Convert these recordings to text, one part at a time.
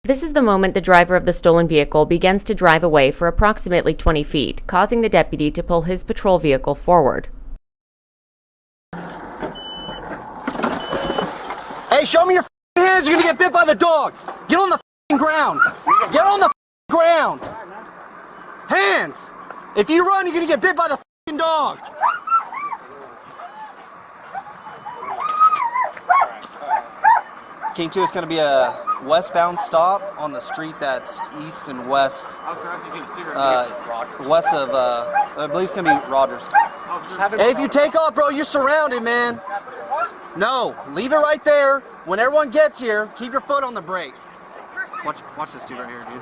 This is the moment the driver of the stolen vehicle begins to drive away for approximately 20 feet, causing the deputy to pull his patrol vehicle forward. Hey, show me your hands. You're gonna get bit by the dog. Get on the ground. Get on the ground. Hands. If you run, you're gonna get bit by the dog. King 2 is going to be a westbound stop on the street that's east and west. West of, I believe it's going to be Rogers. Hey, if you take off, bro, you're surrounded, man. No, leave it right there. When everyone gets here, keep your foot on the brake. Watch this dude right here, dude.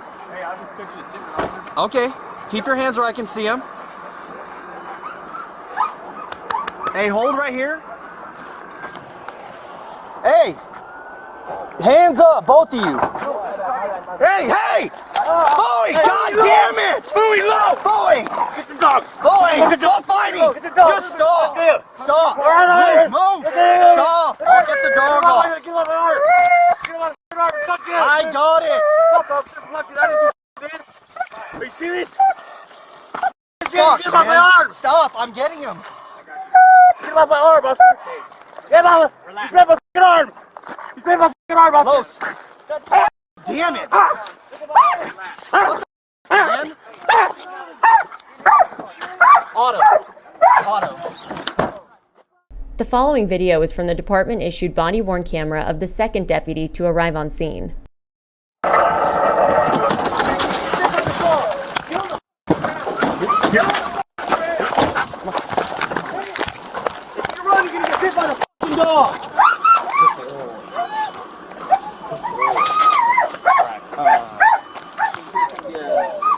Okay, keep your hands where I can see them. Hey, hold right here. Hey! Hands up, both of you. Hey, hey! Bowie, God damn it! Bowie, low! Bowie! Get the dog! Bowie, stop fighting! Just stop! Stop! Move! Stop! I'll get the dog off. I got it! Are you serious? Fuck, Get off my man. arm! Stop, I'm getting him. Get off my arm, Buster! Get off! You grabbed my fucking arm! You grabbed my fucking arm, Buster! Close. Damn it! What the man? Auto. The following video is from the department-issued body-worn camera of the second deputy to arrive on scene. Dog.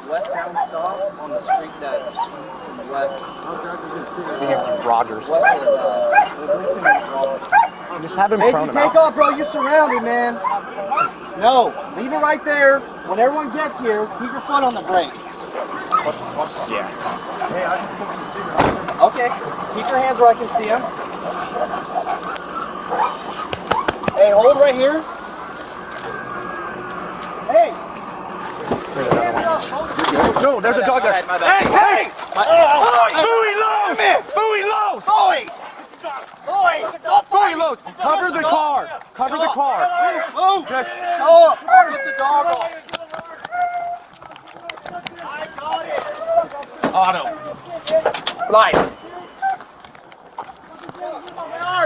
Westbound stop on the street that's east and west. I think it's Rogers. Just have him Hey, if prone you him take out. off, bro, you're surrounded, man. No, leave it right there. When everyone gets here, keep your foot on the brakes. Watch this. Yeah. Okay, keep your hands where I can see them. Hey, hold right here. Hey! No, there's a dog there. Hey, hey! Bowie lows! Bowie lows! Bowie! Bowie! Stop Bowie lows! Cover the car! Cover the car! Move! Just Stop! I'll get the dog off. I got it! auto. Light.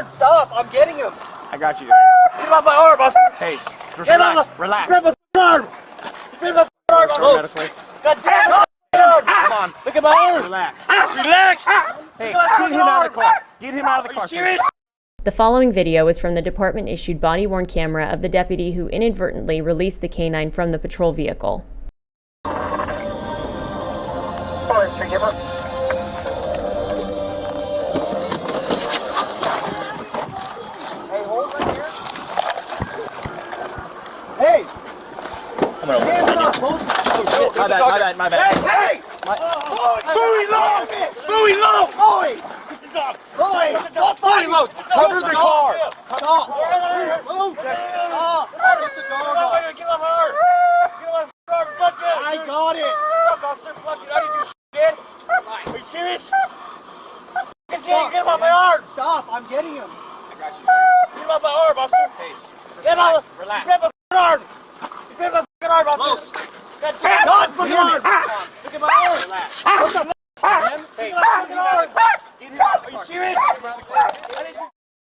Stop! I'm getting him. I got you. Get off my arm, Buster! Hey, just Get relax. off! Relax. Grab my arm! Grab my arm! Medically. God damn it! Come on. Look at my arm! Relax. Relax! Hey, get him out of the car. Get him out of the car. Serious? The following video is from the department-issued body-worn camera of the deputy who inadvertently released the canine from the patrol vehicle. Hey! I'm gonna Hands up, both of you. My bad. Hey, hey! Bowie lows! Bowie lows! Bowie! Bowie! Stop fighting! Cover the car! Stop! Move! Stop! I'll get the dog off. Get off my arm! Get off my arm! I got it! Are you serious? Get off my arm! Stop! I'm getting him. Get off my arm, Buster! Get off! Relax. Grab my arm! Grab my arm, Buster! Close. God damn it! God, fucking arm! Look at my arm! What the